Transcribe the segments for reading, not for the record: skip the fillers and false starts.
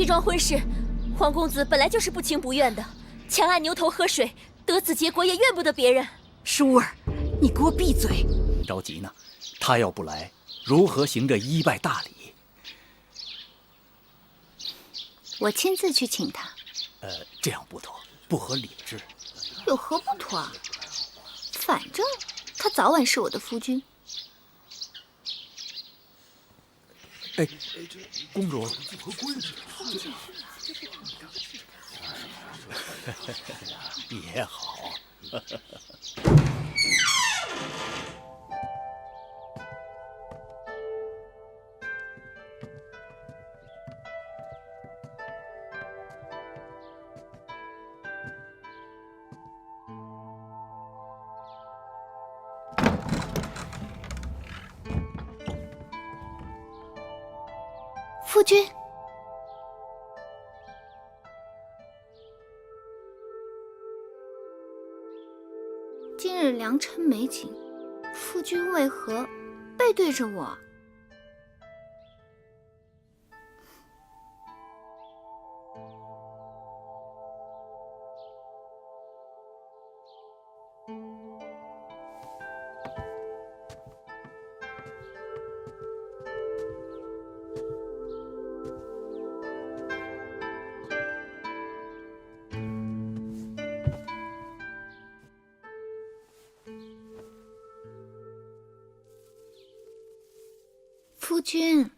这桩婚事，皇公子本来就是不情不愿的，强按牛头喝水，得此结果也怨不得别人。舒儿，你给我闭嘴！着急呢，他要不来，如何行这一拜大礼？我亲自去请他。这样不妥，不合理智。有何不妥啊？反正他早晚是我的夫君。哎，公主，也好。夫君，今日良辰美景，夫君为何背对着我？夫君，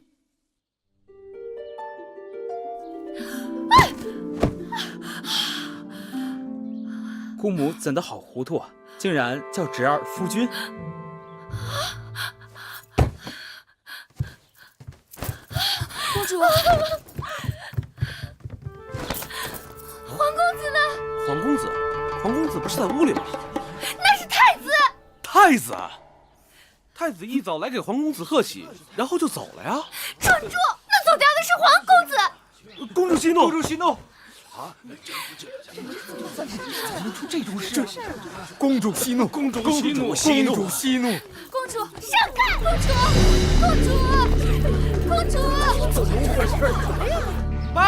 姑母怎的好糊涂啊！竟然叫侄儿夫君。公主，皇公子呢？皇公子不是在屋里吗？那是太子。太子，太子一早来给皇公子贺喜，然后就走了呀。蠢猪，那走掉的是皇公子。公主息怒，公主息怒！怎么出这种事？公主息怒！公主息怒！公主息怒！公主闪开！公主！怎么回事？拜！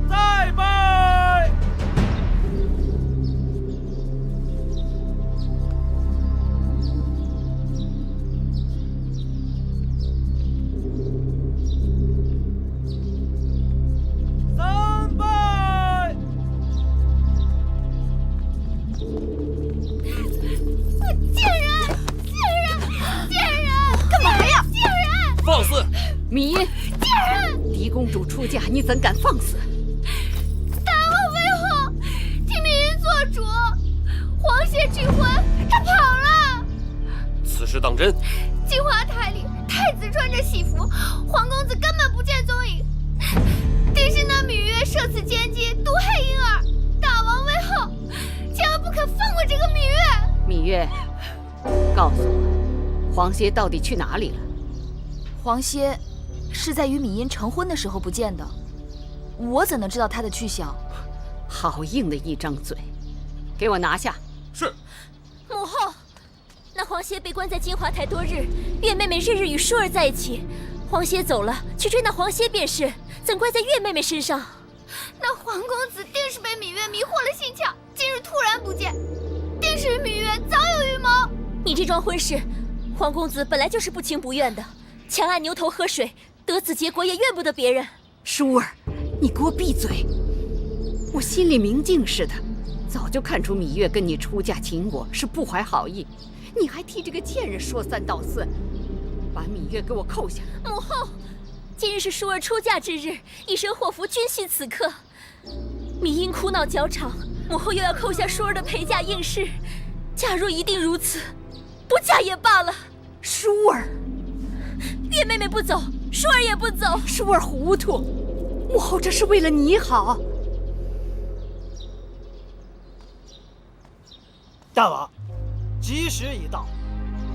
再拜！三拜！贱人！干嘛呀？贱人！放肆！芈茵，狄公主出嫁，你怎敢放肆？大王为后，替芈茵做主，皇协拒婚，他跑了。此事当真？金华台里，太子穿着喜服，皇公子根本不见踪影。定是那芈月设此奸计，毒害婴儿。大王为后，千万不可放过这个芈月。芈月，告诉我，黄歇到底去哪里了？黄歇是在与芈茵成婚的时候不见的，我怎能知道他的去向？好硬的一张嘴，给我拿下！是。母后，那黄歇被关在金华台多日，月妹妹日日与舒儿在一起。黄歇走了，去追那黄歇便是，怎怪在月妹妹身上？那皇公子定是被芈月迷惑了心窍，今日突然不见，定是与芈月早有预谋。你这桩婚事，皇公子本来就是不情不愿的，强按牛头喝水，得此结果也怨不得别人。舒儿，你给我闭嘴！我心里明镜似的，早就看出芈月跟你出嫁请我是不怀好意，你还替这个贱人说三道四，把芈月给我扣下！母后，今日是舒儿出嫁之日，一身祸福均系此刻。芈茵哭闹较场，母后又要扣下舒儿的陪嫁应试。假若一定如此，不嫁也罢了。舒儿，月妹妹不走，舒儿也不走。舒儿糊涂，母后这是为了你好。大王，吉时已到，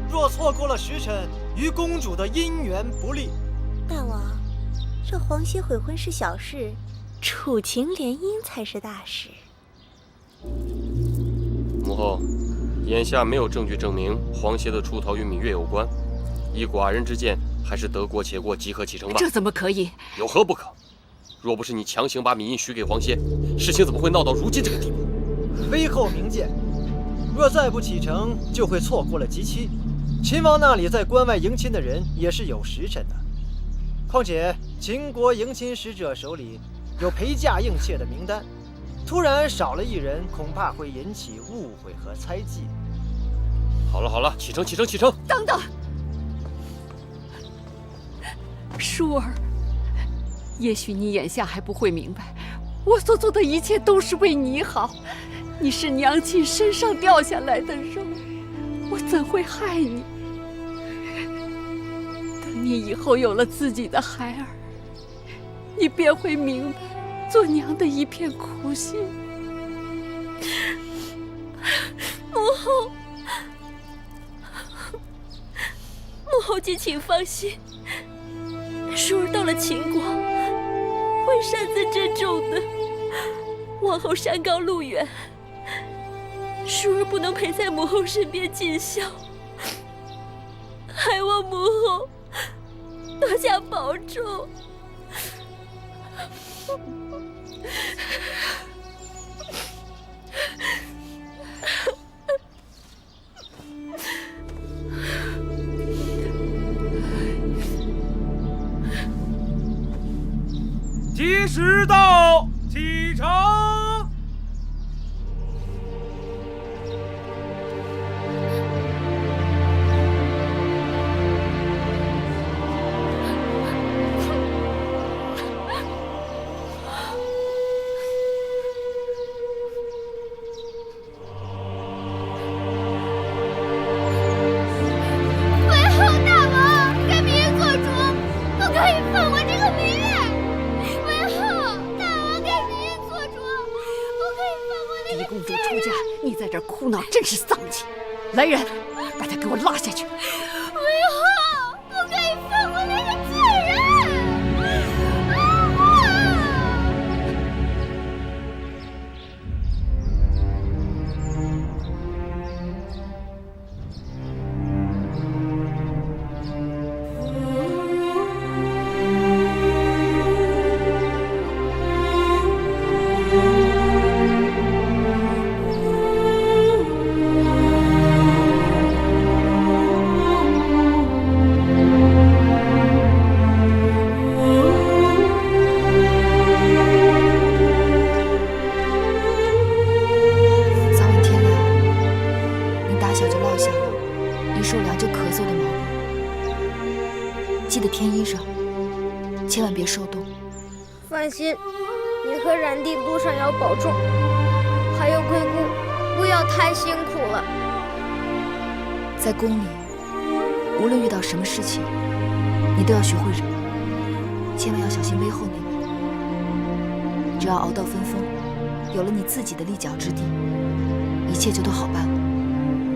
若错过了时辰，与公主的姻缘不利。大王，这黄歇悔婚是小事，楚晴联姻才是大事。母后，眼下没有证据证明黄歇的出逃与芈月有关，依寡人之见，还是得过且过，即刻启程吧。这怎么可以？有何不可？若不是你强行把芈印许给黄歇，事情怎么会闹到如今这个地步？微后明鉴，若再不启程，就会错过了吉期。秦王那里在关外迎亲的人也是有时辰的，况且秦国迎亲使者手里有陪嫁应妾的名单，突然少了一人，恐怕会引起误会和猜忌。好了好了，启程启程启程！等等，舒儿，也许你眼下还不会明白，我所做的一切都是为你好。你是娘亲身上掉下来的肉，我怎会害你？等你以后有了自己的孩儿，你便会明白做娘的一片苦心。母后，母后姐请放心，舒儿到了秦国，会擅自郑重的。往后山高路远，舒儿不能陪在母后身边尽孝，还望母后多加保重。吉时到，启程。狄公主出嫁，你在这儿哭闹，真是丧气！来人，把她给我拉下去！为何不可以放过那个贱人？记得添衣裳，千万别受冻。放心，你和冉帝路上要保重，还有贵姑，不要太辛苦了。在宫里，无论遇到什么事情，你都要学会忍，千万要小心背后那个。只要熬到分封，有了你自己的立脚之地，一切就都好办了。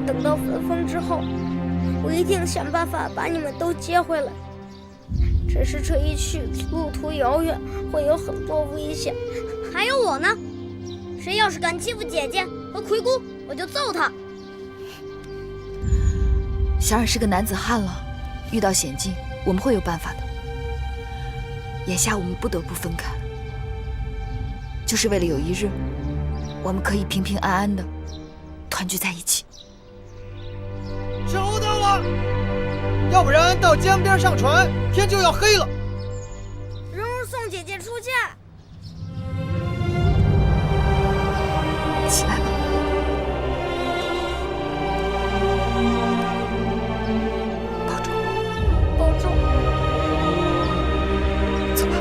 等到分封之后，我一定想办法把你们都接回来。只是这一去，路途遥远，会有很多危险。还有我呢，谁要是敢欺负姐姐和魁姑，我就揍他。小冉是个男子汉了，遇到险境，我们会有办法的。眼下我们不得不分开，就是为了有一日，我们可以平平安安的团聚在一起。收到了，要不然到江边上船，天就要黑了。蓉蓉送姐姐出嫁，起来吧。保重，保重。走吧。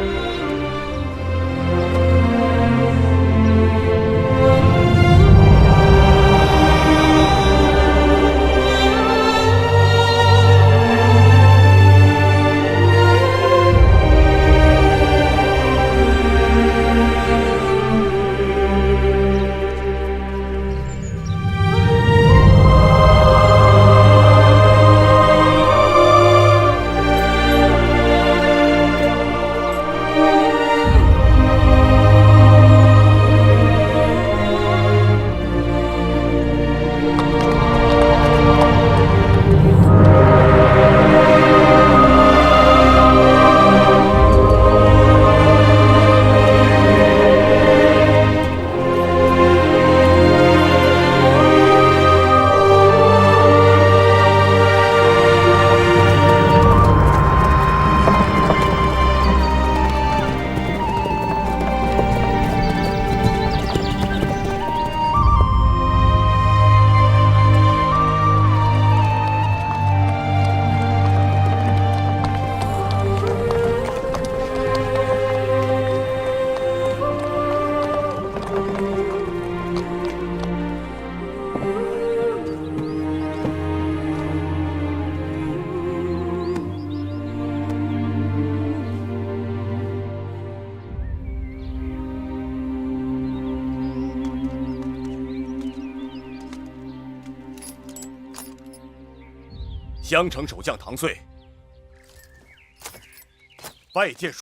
襄城守将唐遂，拜见。